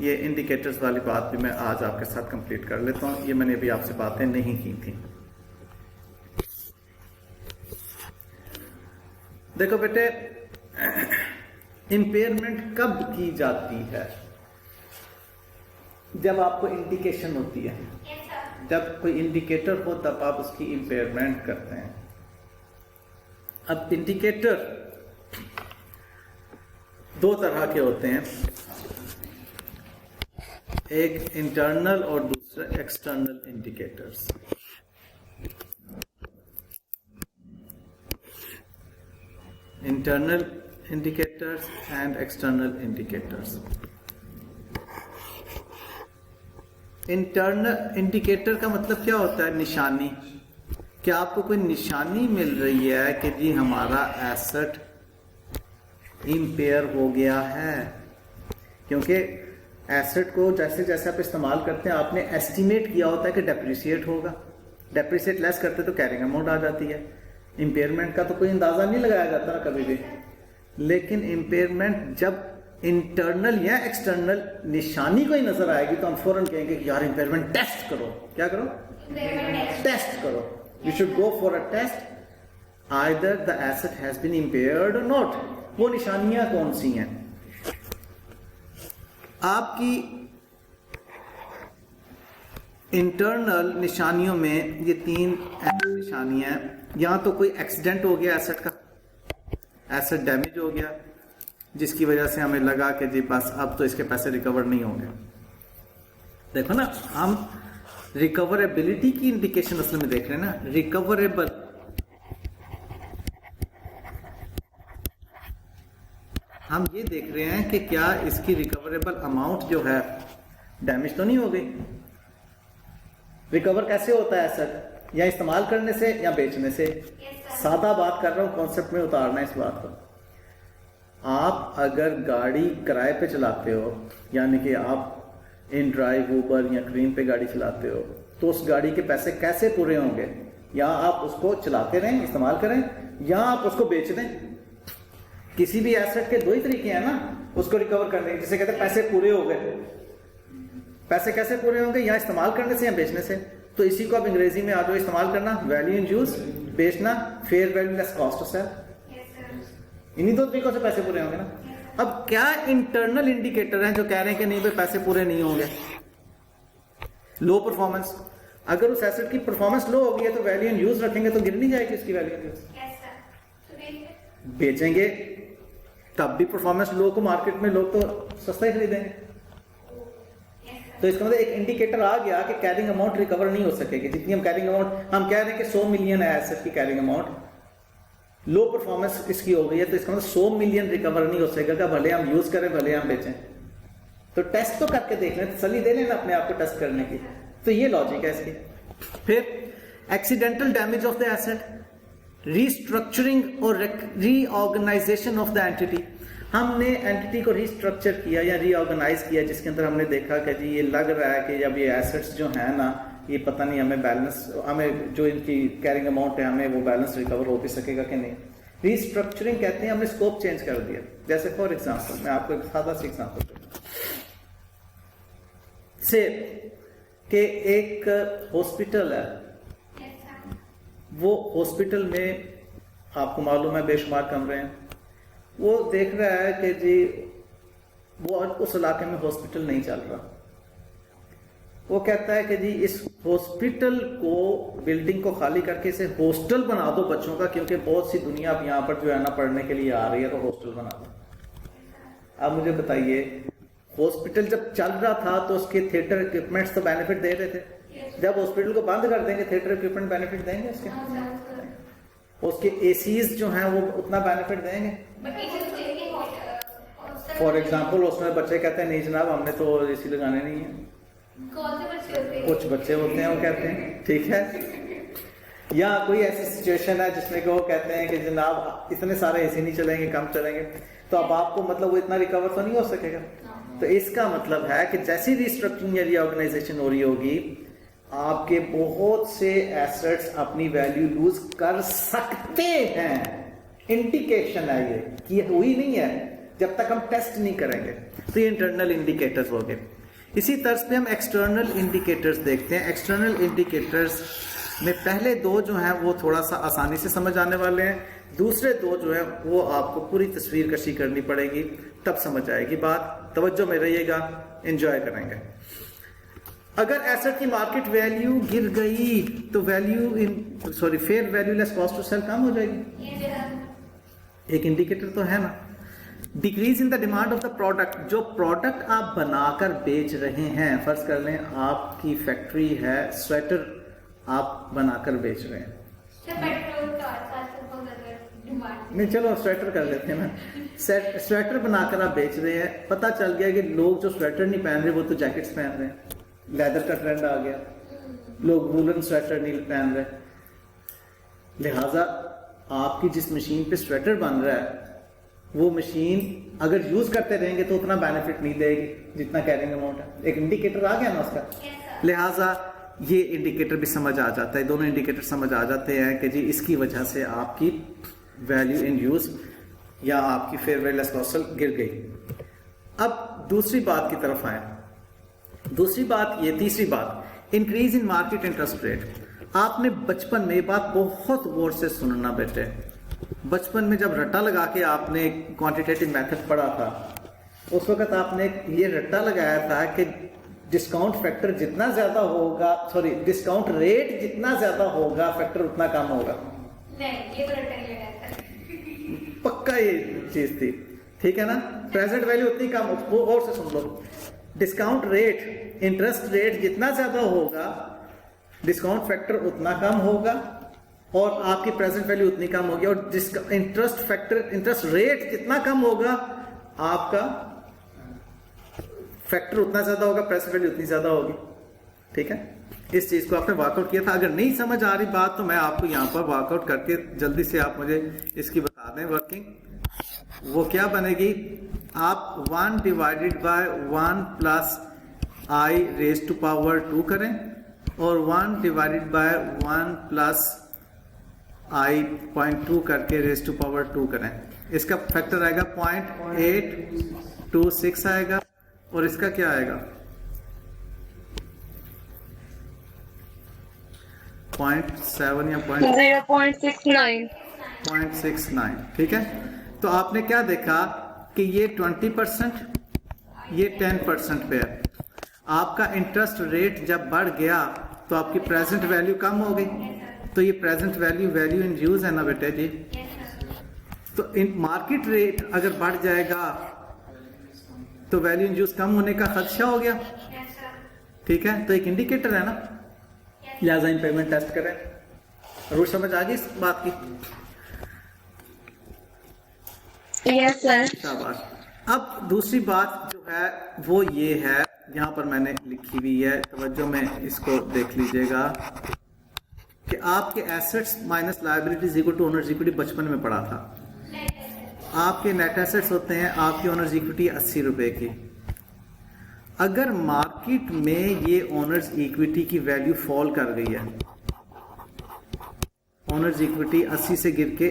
ये इंडिकेटर्स वाली बात भी मैं आज आपके साथ कंप्लीट कर लेता हूँ। ये मैंने अभी आपसे बातें नहीं की थी। देखो बेटे, इंपेयरमेंट कब की जाती है? जब आपको इंडिकेशन होती है, जब कोई इंडिकेटर हो तब आप उसकी इंपेयरमेंट करते हैं। अब इंडिकेटर दो तरह के होते हैं, एक इंटरनल और दूसरा external indicators. Internal indicators and external indicators. Internal indicator का मतलब क्या होता है? निशानी। क्या आपको कोई निशानी मिल रही है कि जी हमारा एसेट इम्पेयर हो गया है? क्योंकि एसेट को जैसे जैसे आप इस्तेमाल करते हैं, आपने एस्टिमेट किया होता है कि डेप्रिसिएट होगा, डेप्रिसिएट लेस करते तो कैरिंग अमाउंट आ जाती है। इम्पेयरमेंट का तो कोई अंदाजा नहीं लगाया जाता ना कभी भी, लेकिन इम्पेयरमेंट जब इंटरनल या एक्सटर्नल निशानी कोई नजर आएगी तो हम फौरन कहेंगे कि यार इम्पेयरमेंट टेस्ट करो। क्या करो? टेस्ट करो। You should go for a test either the asset has been impaired or not. वो निशानियां कौन सी हैं? आपकी इंटरनल निशानियों में ये तीन निशानियां हैं। यहां तो कोई एक्सीडेंट हो गया एसेट का, एसेट डैमेज हो गया जिसकी वजह से हमें लगा कि जी बस अब तो इसके पैसे रिकवर नहीं होंगे। देखो ना, हम रिकवरेबिलिटी की इंडिकेशन असल में देख रहे हैं ना। रिकवरेबल, हम ये देख रहे हैं कि क्या इसकी रिकवरेबल अमाउंट जो है डैमेज तो नहीं हो गई। रिकवर कैसे होता है एसेट? या इस्तेमाल करने से या बेचने से। सादा बात कर रहा हूं, कॉन्सेप्ट में उतारना है इस बात को। आप अगर गाड़ी किराए पे चलाते हो, यानी कि आप इन ड्राइव, ऊबर या क्रीम पे गाड़ी चलाते हो, तो उस गाड़ी के पैसे कैसे पूरे होंगे? या आप उसको चलाते रहें, इस्तेमाल करें, या आप उसको बेच दें। किसी भी एसेट के दो ही तरीके हैं ना उसको रिकवर करने के, जिसे कहते हैं पैसे पूरे हो गए। पैसे कैसे पूरे होंगे? या इस्तेमाल करने से या बेचने से। तो इसी को आप अंग्रेजी में आ जाओ, इस्तेमाल करना वैल्यू इन यूज, बेचना fair value less cost of sale. इन्हीं दो तरीकों से पैसे पूरे होंगे ना। अब क्या इंटरनल इंडिकेटर हैं जो कह रहे हैं कि नहीं भाई पैसे पूरे नहीं होंगे? लो परफॉर्मेंस। अगर उस एसेट की परफॉर्मेंस लो होगी है तो वैल्यू इन यूज रखेंगे तो गिर नहीं जाएगी उसकी वैल्यू इन यूज। बेचेंगे तब भी परफॉर्मेंस लो को मार्केट में लोग तो सस्ता ही खरीदेंगे। तो इसका मतलब एक इंडिकेटर आ गया कि कैरिंग अमाउंट रिकवर नहीं हो सकेगी। जितनी हम कैरिंग अमाउंट, हम कह रहे हैं कि 100 मिलियन है एसेट की कैरिंग अमाउंट, लो परफॉर्मेंस इसकी हो गई है, तो इसका मतलब 100 मिलियन रिकवर नहीं हो सकेगा, भले हम यूज करें भले हम बेचें। तो टेस्ट तो करके देख लें, तसल्ली दे लेना अपने आप को टेस्ट करने की। तो ये लॉजिक है इसकी। फिर accidental damage of the asset, restructuring और रीऑर्गेनाइजेशन ऑफ द एंटिटी। हमने एंटिटी को रीस्ट्रक्चर किया या रीऑर्गेनाइज किया, जिसके अंदर हमने देखा कि जी ये लग रहा है कि जब ये एसेट्स जो है ना, ये पता नहीं हमें बैलेंस, हमें जो इनकी कैरिंग अमाउंट है हमें वो बैलेंस रिकवर हो भी सकेगा कि नहीं। रीस्ट्रक्चरिंग कहते हैं हमने स्कोप चेंज कर दिया। जैसे फॉर एग्जांपल मैं आपको एक सादा सा एग्जांपल दूंगा से कि एक हॉस्पिटल है, वो हॉस्पिटल में आपको मालूम है बेशुमार कमरे हैं। वो देख रहा है कि जी वो उस इलाके में हॉस्पिटल नहीं चल रहा। वो कहता है कि जी इस हॉस्पिटल को, बिल्डिंग को खाली करके इसे हॉस्टल बना दो बच्चों का, क्योंकि बहुत सी दुनिया अब यहाँ पर जो है ना पढ़ने के लिए आ रही है, तो हॉस्टल बना दो। अब मुझे बताइए, हॉस्पिटल जब चल रहा था तो उसके थिएटर इक्विपमेंट्स तो बेनिफिट दे रहे थे। जब हॉस्पिटल को बंद कर देंगे थिएटर इक्विपमेंट बेनिफिट देंगे उसके एसीज जो हैं वो उतना बेनिफिट देंगे। फॉर एग्जाम्पल उसमें बच्चे कहते हैं नहीं जनाब हमने तो एसी लगाने नहीं है। कुछ बच्चे होते हैं वो कहते हैं ठीक है। या कोई ऐसी सिचुएशन है जिसमें कि वो कहते हैं कि जनाब इतने सारे एसी नहीं चलेंगे, कम चलेंगे, तो अब आपको मतलब वो इतना रिकवर तो नहीं हो सकेगा। तो इसका मतलब है कि जैसी रिस्ट्रक्चरिंग या रीऑर्गेनाइजेशन हो रही होगी, आपके बहुत से एसेट्स अपनी वैल्यू लूज कर सकते हैं। इंडिकेशन है ये कि हुई नहीं है। जब तक हम टेस्ट नहीं करेंगे। तो ये इंटरनल इंडिकेटर्स हो गए। इसी तर्ज पे हम एक्सटर्नल इंडिकेटर्स देखते हैं। एक्सटर्नल इंडिकेटर्स में पहले दो जो हैं वो थोड़ा सा आसानी से समझ आने वाले हैं, दूसरे दो जो है वो आपको पूरी तस्वीर कशी करनी पड़ेगी, तब समझ आएगी बात। तवज्जो में रहिएगा, एंजॉय करेंगे। अगर एसेट की मार्केट वैल्यू गिर गई तो fair value less cost to sell कम हो जाएगी। एक इंडिकेटर तो है ना। Decrease in the demand of the product, जो प्रोडक्ट आप बनाकर बेच रहे हैं, फर्ज कर लें आपकी फैक्ट्री है, स्वेटर आप बनाकर बेच रहे हैं, नहीं चलो स्वेटर कर लेते हैं ना, स्वेटर बनाकर आप बेच रहे हैं, पता चल गया कि लोग जो स्वेटर नहीं पहन रहे वो तो जैकेट्स पहन रहे हैं, लेदर का ट्रेंड आ गया, लोग वूलन स्वेटर नहीं पहन रहे, लिहाजा आपकी जिस मशीन पे स्वेटर बन रहा है वो मशीन अगर यूज करते रहेंगे तो उतना बेनिफिट नहीं देगी जितना कैरिंग अमाउंट है। एक इंडिकेटर आ गया ना उसका। लिहाजा ये इंडिकेटर भी समझ आ जाता है, दोनों इंडिकेटर समझ आ जाते हैं कि जी इसकी वजह से आपकी वैल्यू इन यूज या आपकी फेयर वैल्यू लेस कॉस्ट गिर गई। अब दूसरी बात की तरफ आए। दूसरी बात ये, तीसरी बात, increase in market interest rate. आपने बचपन में ये बात बहुत गौर से सुनना बेटे, बचपन में जब रट्टा लगा के आपने क्वांटिटेटिव मेथड पढ़ा था उस वक्त आपने ये रट्टा लगाया था कि डिस्काउंट फैक्टर जितना ज्यादा होगा, डिस्काउंट रेट जितना ज्यादा होगा फैक्टर उतना कम होगा। नहीं, ये तो रट्टा नहीं लगाया था। पक्का ये चीज थी, ठीक है ना। प्रेजेंट वैल्यू उतनी कम, वो और से सुन लो, डिस्काउंट रेट, इंटरेस्ट रेट जितना ज्यादा होगा डिस्काउंट फैक्टर उतना कम होगा और आपकी प्रेजेंट वैल्यू उतनी कम होगी, और इंटरेस्ट रेट जितना कम होगा आपका फैक्टर उतना ज्यादा होगा, प्रेजेंट वैल्यू उतनी ज्यादा होगी। ठीक है, इस चीज को आपने वर्कआउट किया था। अगर नहीं समझ आ रही बात तो मैं आपको यहाँ पर वर्कआउट करके जल्दी से आप मुझे इसकी बता दें वर्किंग। वो क्या बनेगी, आप 1 divided by 1 plus I raise to power 2 करें और 1 डिवाइडेड बाय 1 प्लस आई 0.2 करके रेज टू पावर 2 करें। इसका फैक्टर आएगा 0.826 आएगा और इसका क्या आएगा 0.7 या 0.69। ठीक है, तो आपने क्या देखा कि ये 20%, ये 10% पे है। आपका इंटरेस्ट रेट जब बढ़ गया तो आपकी प्रेजेंट वैल्यू कम हो गई, तो ये प्रेजेंट वैल्यू इन यूज है ना बेटे जी। तो इन मार्केट रेट अगर बढ़ जाएगा तो वैल्यू इन यूज कम होने का खदशा हो गया। ठीक है, तो एक इंडिकेटर है ना, लिहाजा इम्पेयरमेंट टेस्ट करें। रूल समझ आ गई इस बात की? Yes sir. शाबाश। अब दूसरी बात जो है वो ये है, यहाँ पर मैंने लिखी हुई है, तवज्जो में इसको देख लीजिएगा कि आपके assets minus liabilities equal to owners equity बचपन में पढ़ा था। आपके नेट एसेट्स होते हैं आपकी ओनर्स इक्विटी 80 रुपए की। अगर मार्केट में ये ओनर्स इक्विटी की वैल्यू फॉल कर गई है, ओनर्स इक्विटी 80 से गिर के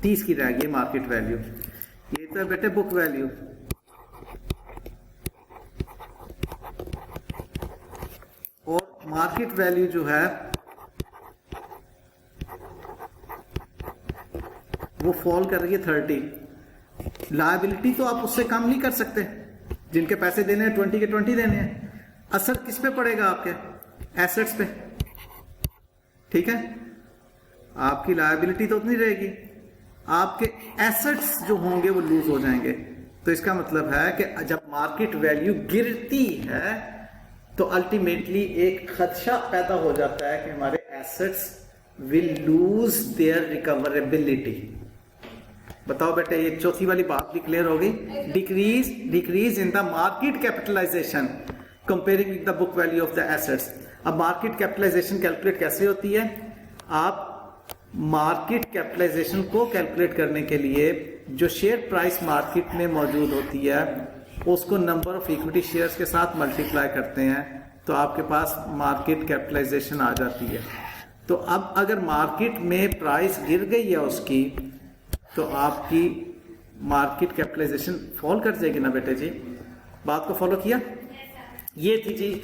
30 की रह गई मार्केट वैल्यू, ये तो बेटे बुक वैल्यू, और मार्केट वैल्यू जो है वो फॉल कर रही है 30। लायबिलिटी तो आप उससे कम नहीं कर सकते, जिनके पैसे देने हैं 20 के 20 देने हैं। असर किस पे पड़ेगा, आपके एसेट्स पे। ठीक है, आपकी लायबिलिटी तो उतनी रहेगी, आपके एसेट्स जो होंगे वो लूज हो जाएंगे। तो इसका मतलब है कि जब मार्केट वैल्यू गिरती है तो अल्टीमेटली एक खदशा पैदा हो जाता है कि हमारे assets will lose their recoverability. बताओ बेटे, ये चौथी वाली बात भी क्लियर हो गई। Decrease in the market capitalization comparing with the book value of the assets. अब मार्केट कैपिटलाइजेशन कैलकुलेट कैसे होती है? आप मार्केट कैपिटलाइजेशन को कैलकुलेट करने के लिए जो शेयर प्राइस मार्केट में मौजूद होती है उसको नंबर ऑफ इक्विटी शेयर्स के साथ मल्टीप्लाई करते हैं तो आपके पास मार्केट कैपिटलाइजेशन आ जाती है। तो अब अगर मार्केट में प्राइस गिर गई है उसकी, तो आपकी मार्केट कैपिटलाइजेशन फॉल कर जाएगी ना बेटे जी। बात को फॉलो किया? Yes, sir. ये थी जी